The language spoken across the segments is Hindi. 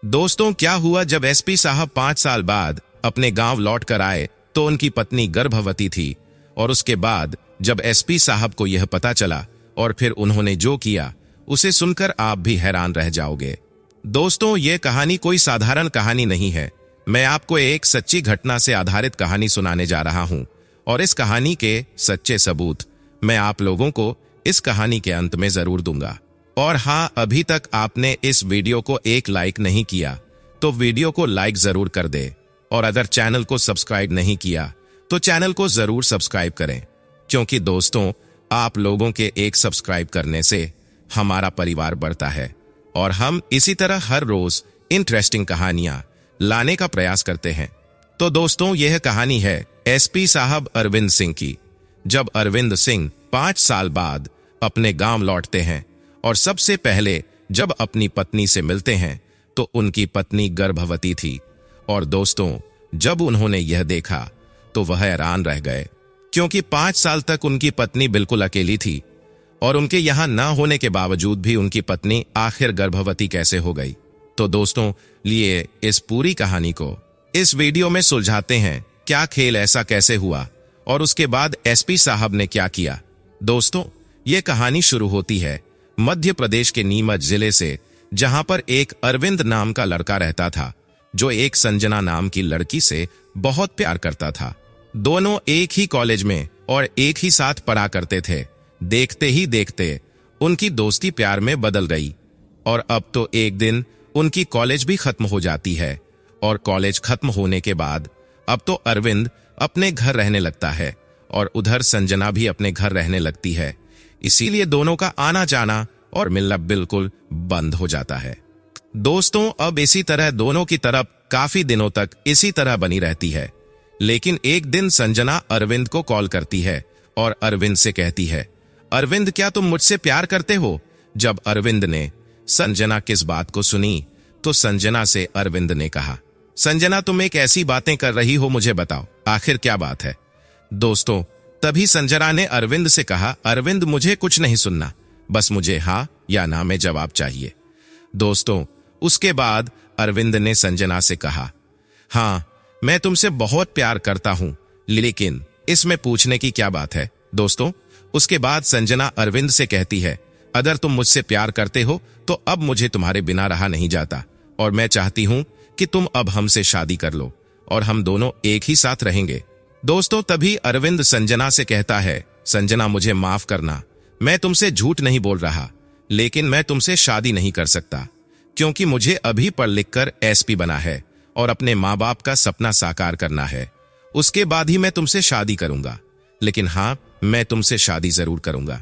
दोस्तों, क्या हुआ जब एसपी साहब 5 साल बाद अपने गांव लौट कर आए तो उनकी पत्नी गर्भवती थी। और उसके बाद जब एसपी साहब को यह पता चला और फिर उन्होंने जो किया उसे सुनकर आप भी हैरान रह जाओगे। दोस्तों, यह कहानी कोई साधारण कहानी नहीं है। मैं आपको एक सच्ची घटना से आधारित कहानी सुनाने जा रहा हूं और इस कहानी के सच्चे सबूत मैं आप लोगों को इस कहानी के अंत में जरूर दूंगा। और हाँ, अभी तक आपने इस वीडियो को एक लाइक नहीं किया तो वीडियो को लाइक जरूर कर दे, और अगर चैनल को सब्सक्राइब नहीं किया तो चैनल को जरूर सब्सक्राइब करें, क्योंकि दोस्तों, आप लोगों के एक सब्सक्राइब करने से हमारा परिवार बढ़ता है और हम इसी तरह हर रोज इंटरेस्टिंग कहानियां लाने का प्रयास करते हैं। तो दोस्तों, यह कहानी है एसपी साहब अरविंद सिंह की। जब अरविंद सिंह 5 साल बाद अपने गांव लौटते हैं और सबसे पहले जब अपनी पत्नी से मिलते हैं तो उनकी पत्नी गर्भवती थी। और दोस्तों, जब उन्होंने यह देखा तो वह हैरान रह गए, क्योंकि 5 साल तक उनकी पत्नी बिल्कुल अकेली थी और उनके यहां न होने के बावजूद भी उनकी पत्नी आखिर गर्भवती कैसे हो गई। तो दोस्तों, लिए इस पूरी कहानी को इस वीडियो में सुलझाते हैं। क्या खेल ऐसा कैसे हुआ और उसके बाद एसपी साहब ने क्या किया। दोस्तों, यह कहानी शुरू होती है मध्य प्रदेश के नीमच जिले से, जहां पर एक अरविंद नाम का लड़का रहता था जो एक संजना नाम की लड़की से बहुत प्यार करता था। दोनों एक ही कॉलेज में और एक ही साथ पढ़ा करते थे। देखते ही देखते उनकी दोस्ती प्यार में बदल गई और अब तो एक दिन उनकी कॉलेज भी खत्म हो जाती है। और कॉलेज खत्म होने के बाद अब तो अरविंद अपने घर रहने लगता है और उधर संजना भी अपने घर रहने लगती है। इसीलिए दोनों का आना जाना और मिलना बिल्कुल बंद हो जाता है। दोस्तों, अब इसी तरह दोनों की तरफ काफी दिनों तक इसी तरह बनी रहती है। लेकिन एक दिन संजना अरविंद को कॉल करती है और अरविंद से कहती है, अरविंद, क्या तुम मुझसे प्यार करते हो। जब अरविंद ने संजना किस बात को सुनी तो संजना से अरविंद ने कहा, संजना, तुम एक ऐसी बातें कर रही हो, मुझे बताओ आखिर क्या बात है। दोस्तों, तभी संजना ने अरविंद से कहा, अरविंद, मुझे कुछ नहीं सुनना, बस मुझे हाँ या ना में जवाब चाहिए। दोस्तों, उसके बाद अरविंद ने संजना से कहा, हाँ, मैं तुमसे बहुत प्यार करता हूं, लेकिन इसमें पूछने की क्या बात है। दोस्तों, उसके बाद संजना अरविंद से कहती है, अगर तुम मुझसे प्यार करते हो तो अब मुझे तुम्हारे बिना रहा नहीं जाता और मैं चाहती हूं कि तुम अब हमसे शादी कर लो और हम दोनों एक ही साथ रहेंगे। दोस्तों, तभी अरविंद संजना से कहता है, संजना, मुझे माफ करना, मैं तुमसे झूठ नहीं बोल रहा, लेकिन मैं तुमसे शादी नहीं कर सकता, क्योंकि मुझे अभी पढ़ लिख कर एसपी बना है और अपने माँ बाप का सपना साकार करना है। उसके बाद ही मैं तुमसे शादी करूंगा। लेकिन हाँ, मैं तुमसे शादी जरूर करूंगा,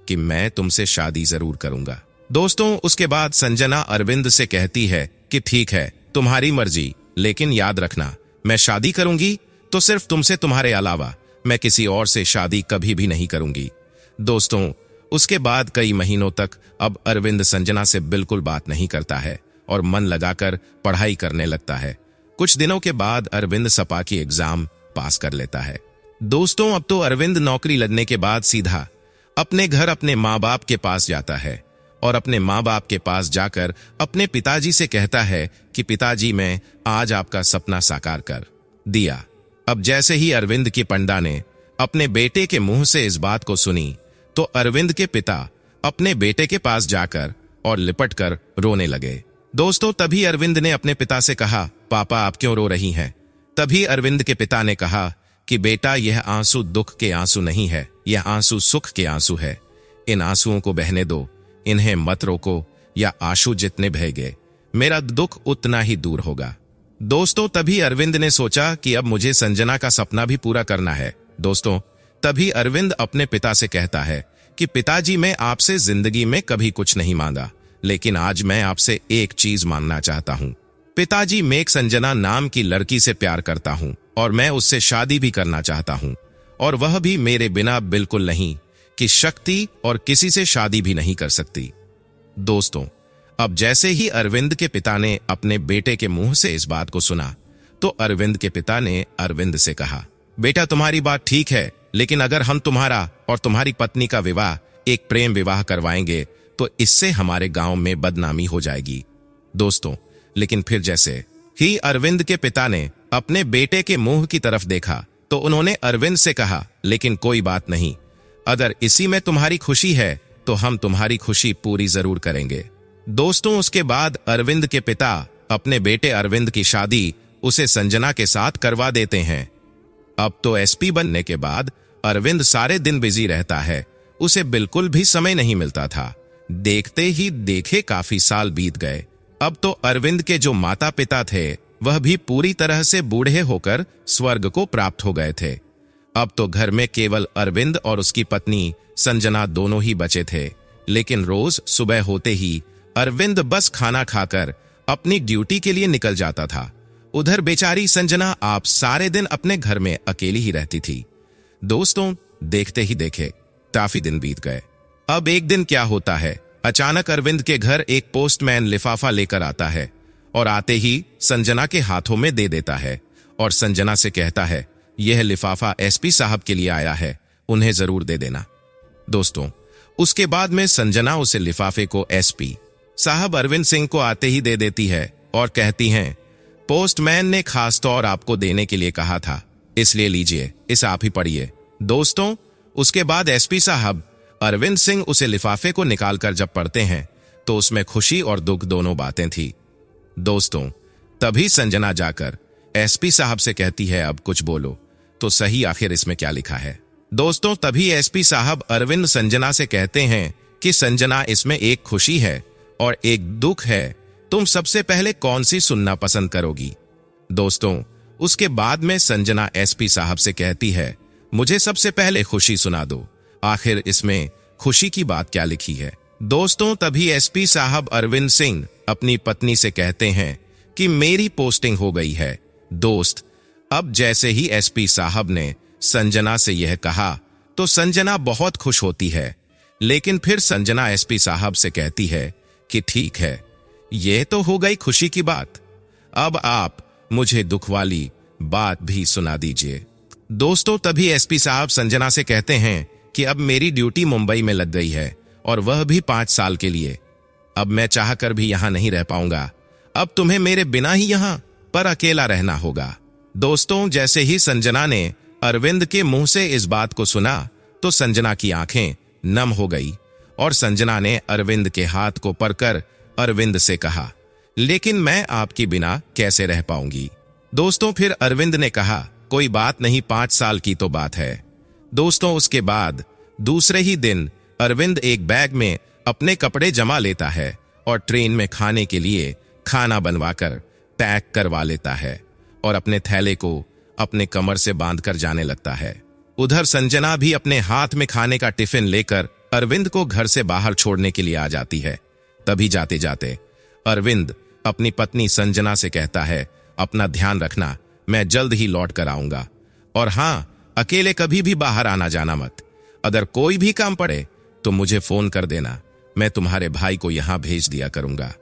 कि मैं तुमसे शादी जरूर करूंगा। दोस्तों, उसके बाद संजना अरविंद से कहती है कि ठीक है, तुम्हारी मर्जी, लेकिन याद रखना, मैं शादी करूंगी तो सिर्फ तुमसे, तुम्हारे अलावा मैं किसी और से शादी कभी भी नहीं करूंगी। दोस्तों, उसके बाद कई महीनों तक अब अरविंद संजना से बिल्कुल बात नहीं करता है और मन लगाकर पढ़ाई करने लगता है। कुछ दिनों के बाद अरविंद सपा की एग्जाम पास कर लेता है। दोस्तों, अब तो अरविंद नौकरी लगने के बाद सीधा अपने घर अपने माँ बाप के पास जाता है और अपने माँ बाप के पास जाकर अपने पिताजी से कहता है कि पिताजी, मैं आज आपका सपना साकार कर दिया। अब जैसे ही अरविंद की पंडा ने अपने बेटे के मुंह से इस बात को सुनी तो अरविंद के पिता अपने बेटे के पास जाकर और लिपट कर रोने लगे। दोस्तों, तभी अरविंद ने अपने पिता से कहा, पापा, आप क्यों रो रही हैं। तभी अरविंद के पिता ने कहा कि बेटा, यह आंसू दुख के आंसू नहीं है, यह आंसू सुख के आंसू है। इन आंसुओं को बहने दो, इन्हें मत रोको, या आंसू जितने बहेंगे मेरा दुख उतना ही दूर होगा। दोस्तों, तभी अरविंद ने सोचा कि अब मुझे संजना का सपना भी पूरा करना है। दोस्तों, तभी अरविंद अपने पिता से कहता है कि पिताजी, मैं आपसे जिंदगी में कभी कुछ नहीं मांगा, लेकिन आज मैं आपसे एक चीज मांगना चाहता हूँ। पिताजी, मैं एक संजना नाम की लड़की से प्यार करता हूँ और मैं उससे शादी भी करना चाहता हूँ, और वह भी मेरे बिना बिल्कुल नहीं, कि शक्ति और किसी से शादी भी नहीं कर सकती। दोस्तों, अब जैसे ही अरविंद के पिता ने अपने बेटे के मुंह से इस बात को सुना तो अरविंद के पिता ने अरविंद से कहा, बेटा, तुम्हारी बात ठीक है, लेकिन अगर हम तुम्हारा और तुम्हारी पत्नी का विवाह एक प्रेम विवाह करवाएंगे तो इससे हमारे गांव में बदनामी हो जाएगी। दोस्तों, लेकिन फिर जैसे ही अरविंद के पिता ने अपने बेटे के मुंह की तरफ देखा तो उन्होंने अरविंद से कहा, लेकिन कोई बात नहीं, अगर इसी में तुम्हारी खुशी है तो हम तुम्हारी खुशी पूरी जरूर करेंगे। दोस्तों, उसके बाद अरविंद के पिता अपने बेटे अरविंद की शादी उसे संजना के साथ करवा देते हैं। अब तो एसपी बनने के बाद अरविंद सारे दिन बिजी रहता है, उसे बिल्कुल भी समय नहीं मिलता था। देखते ही देखे काफी साल बीत गए। अब तो अरविंद के जो माता पिता थे वह भी पूरी तरह से बूढ़े होकर स्वर्ग को प्राप्त हो गए थे। अब तो घर में केवल अरविंद और उसकी पत्नी संजना दोनों ही बचे थे। लेकिन रोज सुबह होते ही अरविंद बस खाना खाकर अपनी ड्यूटी के लिए निकल जाता था। उधर बेचारी संजना आप सारे दिन अपने घर में अकेली ही रहती थी। दोस्तों, देखते ही देखे काफी दिन बीत गए। अब एक दिन क्या होता है, अचानक अरविंद के घर एक पोस्टमैन लिफाफा लेकर आता है और आते ही संजना के हाथों में दे देता है और संजना से कहता है, यह लिफाफा एसपी साहब के लिए आया है, उन्हें जरूर दे देना। दोस्तों, उसके बाद में संजना उसे लिफाफे को एसपी साहब अरविंद सिंह को आते ही दे देती है और कहती हैं, पोस्टमैन ने खास तौर आपको देने के लिए कहा था, इसलिए लीजिए, इसे आप ही पढ़िए। दोस्तों, उसके बाद एसपी साहब अरविंद सिंह उसे लिफाफे को निकालकर जब पढ़ते हैं तो उसमें खुशी और दुख दोनों बातें थी। दोस्तों, तभी संजना जाकर एसपी साहब से कहती है, अब कुछ बोलो तो सही, आखिर इसमें क्या लिखा है। दोस्तों, तभी एसपी साहब अरविंद संजना से कहते हैं कि संजना, इसमें एक खुशी है और एक दुख है, तुम सबसे पहले कौन सी सुनना पसंद करोगी। दोस्तों, उसके बाद में संजना एसपी साहब से कहती है, मुझे सबसे पहले खुशी सुना दो, आखिर इसमें खुशी की बात क्या लिखी है। दोस्तों, तभी एसपी साहब अरविंद सिंह अपनी पत्नी से कहते हैं कि मेरी पोस्टिंग हो गई है। दोस्त, अब जैसे ही एसपी साहब ने संजना से यह कहा तो संजना बहुत खुश होती है, लेकिन फिर संजना एसपी साहब से कहती है कि ठीक है, यह तो हो गई खुशी की बात, अब आप मुझे दुख वाली बात भी सुना दीजिए। दोस्तों, तभी एसपी साहब संजना से कहते हैं कि अब मेरी ड्यूटी मुंबई में लग गई है और वह भी 5 साल के लिए। अब मैं चाहकर भी यहां नहीं रह पाऊंगा, अब तुम्हें मेरे बिना ही यहां पर अकेला रहना होगा। दोस्तों, जैसे ही संजना ने अरविंद के मुंह से इस बात को सुना तो संजना की आंखें नम हो गई और संजना ने अरविंद के हाथ को पकड़कर अरविंद से कहा, लेकिन मैं आपकी बिना कैसे रह पाऊंगी। दोस्तों, फिर अरविंद ने कहा, कोई बात नहीं, 5 साल की तो बात है। दोस्तों, उसके बाद दूसरे ही दिन अरविंद एक बैग में अपने कपड़े जमा लेता है और ट्रेन में खाने के लिए खाना बनवाकर पैक करवा लेता है और अपने थैले को अपने कमर से बांधकर जाने लगता है। उधर संजना भी अपने हाथ में खाने का टिफिन लेकर अरविंद को घर से बाहर छोड़ने के लिए आ जाती है। तभी जाते जाते अरविंद अपनी पत्नी संजना से कहता है, अपना ध्यान रखना, मैं जल्द ही लौट कर आऊंगा, और हां, अकेले कभी भी बाहर आना जाना मत। अगर कोई भी काम पड़े तो मुझे फोन कर देना, मैं तुम्हारे भाई को यहां भेज दिया करूंगा।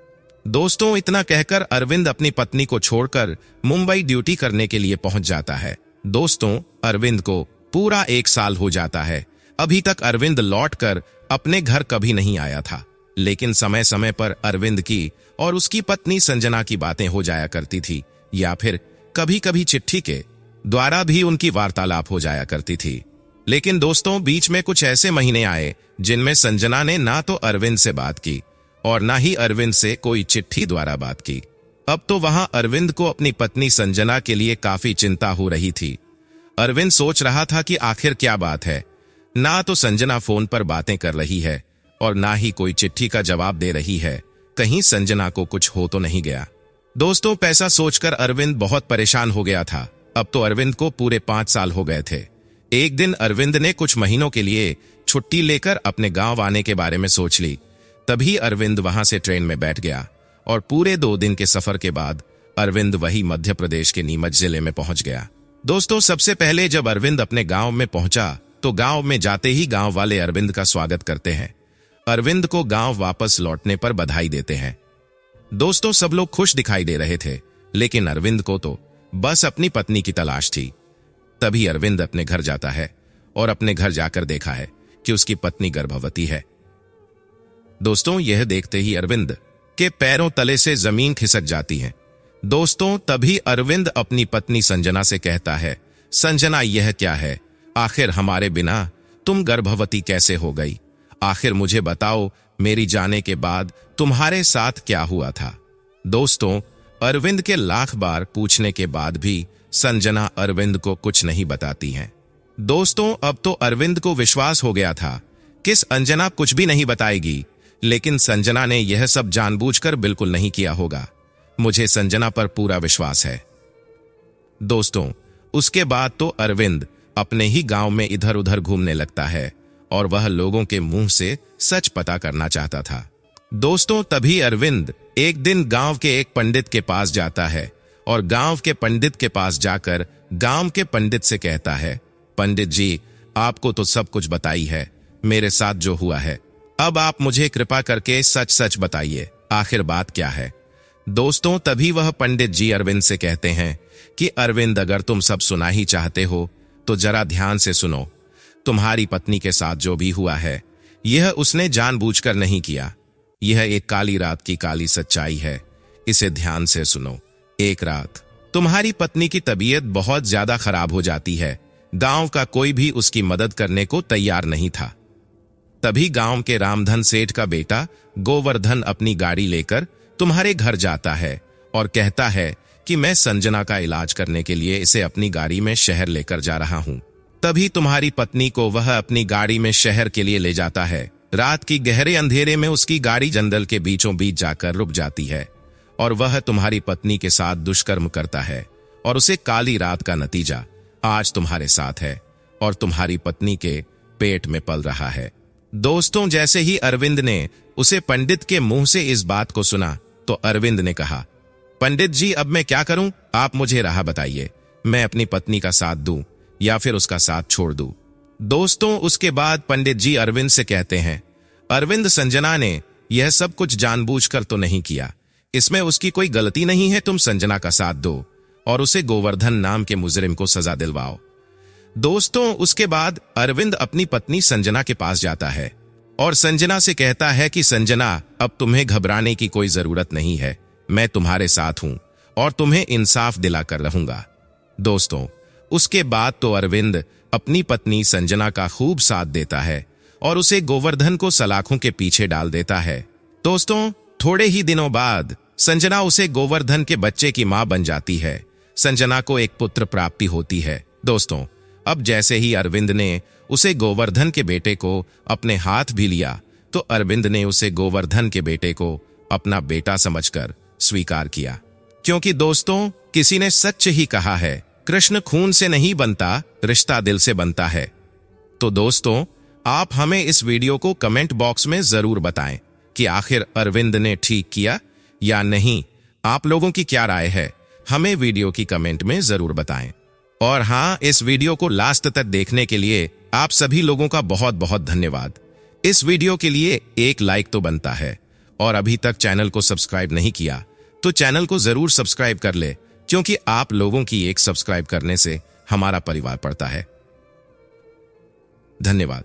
दोस्तों, इतना कहकर अरविंद अपनी पत्नी को छोड़कर मुंबई ड्यूटी करने के लिए पहुंच जाता है। दोस्तों, अरविंद को पूरा 1 साल हो जाता है। अभी तक अरविंद लौटकर अपने घर कभी नहीं आया था, लेकिन समय समय पर अरविंद की और उसकी पत्नी संजना की बातें हो जाया करती थी, या फिर कभी कभी चिट्ठी के द्वारा भी उनकी वार्तालाप हो जाया करती थी। लेकिन दोस्तों, बीच में कुछ ऐसे महीने आए जिनमें संजना ने ना तो अरविंद से बात की और ना ही अरविंद से कोई चिट्ठी द्वारा बात की। अब तो वहां अरविंद को अपनी पत्नी संजना के लिए काफी चिंता हो रही थी। अरविंद सोच रहा था कि आखिर क्या बात है, ना तो संजना फोन पर बातें कर रही है और ना ही कोई चिट्ठी का जवाब दे रही है, कहीं संजना को कुछ हो तो नहीं गया। दोस्तों, पैसा सोचकर अरविंद बहुत परेशान हो गया था। अब तो अरविंद को पूरे 5 साल हो गए थे। एक दिन अरविंद ने कुछ महीनों के लिए छुट्टी लेकर अपने गांव आने के बारे में सोच ली। तभी अरविंद वहां से ट्रेन में बैठ गया और पूरे 2 दिन के सफर के बाद अरविंद वही मध्य प्रदेश के नीमच जिले में पहुंच गया। दोस्तों, सबसे पहले जब अरविंद अपने गांव में पहुंचा तो गांव में जाते ही गांव वाले अरविंद का स्वागत करते हैं। अरविंद को गांव वापस लौटने पर बधाई देते हैं। दोस्तों, सब लोग खुश दिखाई दे रहे थे, लेकिन अरविंद को तो बस अपनी पत्नी की तलाश थी। तभी अरविंद अपने घर जाता है और अपने घर जाकर देखा है कि उसकी पत्नी गर्भवती है। दोस्तों, यह देखते ही अरविंद के पैरों तले से जमीन खिसक जाती है। दोस्तों, तभी अरविंद अपनी पत्नी संजना से कहता है, संजना यह क्या है? आखिर हमारे बिना तुम गर्भवती कैसे हो गई? आखिर मुझे बताओ, मेरी जाने के बाद तुम्हारे साथ क्या हुआ था? दोस्तों, अरविंद के लाख बार पूछने के बाद भी संजना अरविंद को कुछ नहीं बताती हैं। दोस्तों, अब तो अरविंद को विश्वास हो गया था कि संजना कुछ भी नहीं बताएगी, लेकिन संजना ने यह सब जानबूझकर बिल्कुल नहीं किया होगा। मुझे संजना पर पूरा विश्वास है। दोस्तों, उसके बाद तो अरविंद अपने ही गांव में इधर उधर घूमने लगता है और वह लोगों के मुंह से सच पता करना चाहता था। दोस्तों, तभी अरविंद एक दिन गांव के एक पंडित के पास जाता है और गांव के पंडित के पास जाकर गांव के पंडित से कहता है, पंडित जी, आपको तो सब कुछ बताई है मेरे साथ जो हुआ है। अब आप मुझे कृपा करके सच सच बताइए, आखिर बात क्या है? दोस्तों, तभी वह पंडित जी अरविंद से कहते हैं कि अरविंद, अगर तुम सब सुना ही चाहते हो तो जरा ध्यान से सुनो। तुम्हारी पत्नी के साथ जो भी हुआ है, यह उसने जानबूझकर नहीं किया। यह एक काली रात की काली सच्चाई है, इसे ध्यान से सुनो। एक रात तुम्हारी पत्नी की तबीयत बहुत ज्यादा खराब हो जाती है। गांव का कोई भी उसकी मदद करने को तैयार नहीं था। तभी गांव के रामधन सेठ का बेटा गोवर्धन अपनी गाड़ी लेकर तुम्हारे घर जाता है और कहता है कि मैं संजना का इलाज करने के लिए इसे अपनी गाड़ी में शहर लेकर जा रहा हूं। तभी तुम्हारी पत्नी को वह अपनी गाड़ी में शहर के लिए ले जाता है। रात की गहरे अंधेरे में उसकी गाड़ी जंगल के बीचों बीच जाकर रुक जाती है और वह तुम्हारी पत्नी के साथ दुष्कर्म करता है और उसे काली रात का नतीजा आज तुम्हारे साथ है और तुम्हारी पत्नी के पेट में पल रहा है। दोस्तों, जैसे ही अरविंद ने उसे पंडित के मुंह से इस बात को सुना तो अरविंद ने कहा, पंडित जी, अब मैं क्या करूं? आप मुझे राह बताइए। मैं अपनी पत्नी का साथ दूं या फिर उसका साथ छोड़ दूं? दोस्तों, उसके बाद पंडित जी अरविंद से कहते हैं, अरविंद, संजना ने यह सब कुछ जानबूझकर तो नहीं किया। इसमें उसकी कोई गलती नहीं है। तुम संजना का साथ दो और उसे गोवर्धन नाम के मुजरिम को सजा दिलवाओ। दोस्तों, उसके बाद अरविंद अपनी पत्नी संजना के पास जाता है और संजना से कहता है कि संजना, अब तुम्हें घबराने की कोई जरूरत नहीं है। मैं तुम्हारे साथ हूं और तुम्हें इंसाफ दिलाकर रहूंगा। दोस्तों, उसके बाद तो अरविंद अपनी पत्नी संजना का खूब साथ देता है और उसे गोवर्धन को सलाखों के पीछे डाल देता है। दोस्तों, थोड़े ही दिनों बाद संजना उसे गोवर्धन के बच्चे की मां बन जाती है। संजना को एक पुत्र प्राप्ति होती है। दोस्तों, अब जैसे ही अरविंद ने उसे गोवर्धन के बेटे को अपने हाथ भी लिया तो अरविंद ने उसे गोवर्धन के बेटे को अपना बेटा समझकर स्वीकार किया, क्योंकि दोस्तों, किसी ने सच ही कहा है, कृष्ण खून से नहीं बनता, रिश्ता दिल से बनता है। तो दोस्तों, आप हमें इस वीडियो को कमेंट बॉक्स में जरूर बताएं कि आखिर अरविंद ने ठीक किया या नहीं। आप लोगों की क्या राय है, हमें वीडियो की कमेंट में जरूर बताएं। और हाँ, इस वीडियो को लास्ट तक देखने के लिए आप सभी लोगों का बहुत बहुत धन्यवाद। इस वीडियो के लिए एक लाइक तो बनता है और अभी तक चैनल को सब्सक्राइब नहीं किया तो चैनल को जरूर सब्सक्राइब कर ले, क्योंकि आप लोगों की एक सब्सक्राइब करने से हमारा परिवार बढ़ता है। धन्यवाद।